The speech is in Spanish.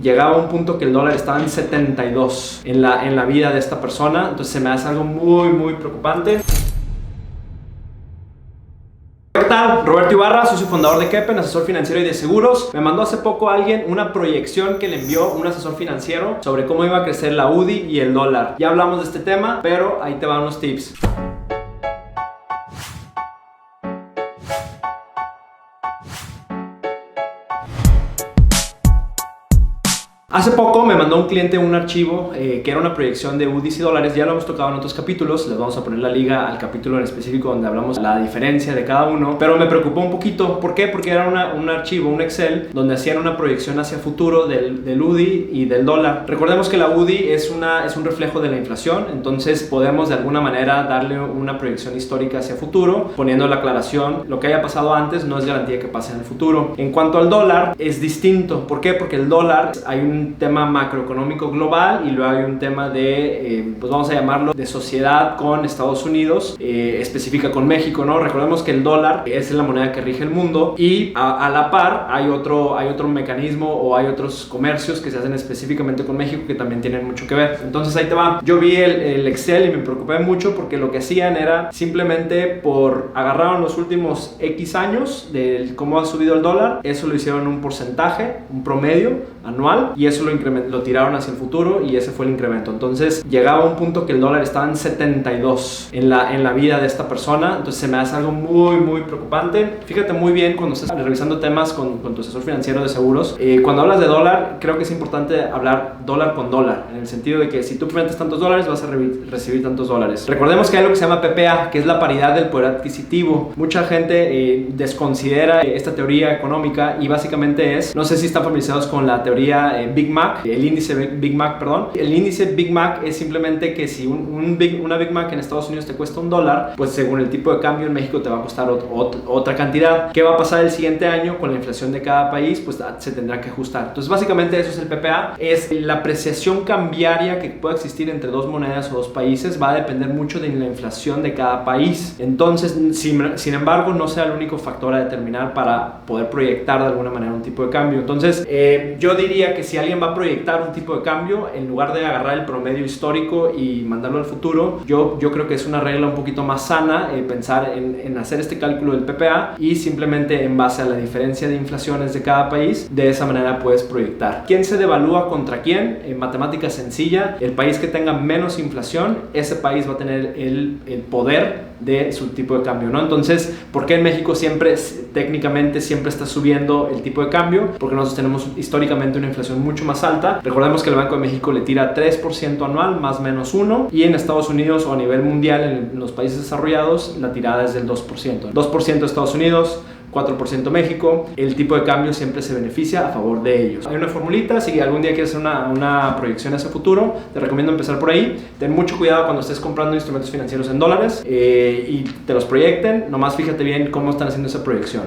Llegaba a un punto que el dólar estaba en 72 en la vida de esta persona, entonces se me hace algo muy preocupante. ¿Qué tal? Roberto Ibarra, socio fundador de Kepen, asesor financiero y de seguros. Me mandó hace poco alguien una proyección que le envió un asesor financiero sobre cómo iba a crecer la UDI y el dólar. Ya hablamos de este tema, pero ahí te van unos tips. Hace poco me mandó un cliente un archivo que era una proyección de UDIs y dólares. Ya lo hemos tocado en otros capítulos, les vamos a poner la liga al capítulo en específico donde hablamos de la diferencia de cada uno, pero me preocupó un poquito. ¿Por qué? Porque era un archivo, un Excel, donde hacían una proyección hacia futuro del UDI y del dólar. Recordemos que la UDI es un reflejo de la inflación, entonces podemos de alguna manera darle una proyección histórica hacia futuro, poniendo la aclaración: lo que haya pasado antes no es garantía que pase en el futuro. En cuanto al dólar, es distinto. ¿Por qué? Porque el dólar, hay un tema macroeconómico global y luego hay un tema de, pues vamos a llamarlo, de sociedad con Estados Unidos, específica con México, ¿no? Recordemos que el dólar es la moneda que rige el mundo y a la par hay otro mecanismo o hay otros comercios que se hacen específicamente con México que también tienen mucho que ver. Entonces ahí te va. Yo vi el Excel y me preocupé mucho porque lo que hacían era simplemente agarraron los últimos X años de cómo ha subido el dólar, eso lo hicieron un porcentaje, un promedio anual, y eso lo tiraron hacia el futuro y ese fue el incremento. Entonces llegaba a un punto que el dólar estaba en 72 en la vida de esta persona, entonces se me hace algo muy preocupante. Fíjate muy bien cuando estés revisando temas con tu asesor financiero de seguros, cuando hablas de dólar, creo que es importante hablar dólar con dólar, en el sentido de que si tú metes tantos dólares vas a recibir tantos dólares. Recordemos que hay algo que se llama PPA, que es la paridad del poder adquisitivo. Mucha gente desconsidera esta teoría económica y básicamente no sé si están familiarizados con la teoría Big Mac, el índice Big Mac, perdón. El índice Big Mac es simplemente que si una Big Mac en Estados Unidos te cuesta $1, pues según el tipo de cambio en México te va a costar otra cantidad. ¿Qué va a pasar el siguiente año con la inflación de cada país? Pues se tendrá que ajustar. Entonces básicamente eso es el PPA, es la apreciación cambiaria que pueda existir entre dos monedas o dos países, va a depender mucho de la inflación de cada país. Entonces, sin embargo, no sea el único factor a determinar para poder proyectar de alguna manera un tipo de cambio. Entonces, yo diría que si alguien va a proyectar un tipo de cambio, en lugar de agarrar el promedio histórico y mandarlo al futuro, yo creo que es una regla un poquito más sana pensar en hacer este cálculo del PPA y simplemente en base a la diferencia de inflaciones de cada país, de esa manera puedes proyectar. ¿Quién se devalúa contra quién? En matemática sencilla, el país que tenga menos inflación, ese país va a tener el poder de su tipo de cambio, ¿no? Entonces, ¿por qué en México técnicamente siempre está subiendo el tipo de cambio? Porque nosotros tenemos históricamente una inflación mucho más alta. Recordemos que el Banco de México le tira 3% anual, más o menos 1%, y en Estados Unidos o a nivel mundial, en los países desarrollados, la tirada es del 2%. 2% Estados Unidos, 4% México. El tipo de cambio siempre se beneficia a favor de ellos. Hay una formulita, si algún día quieres hacer una proyección hacia futuro, te recomiendo empezar por ahí. Ten mucho cuidado cuando estés comprando instrumentos financieros en dólares y te los proyecten. Nomás fíjate bien cómo están haciendo esa proyección.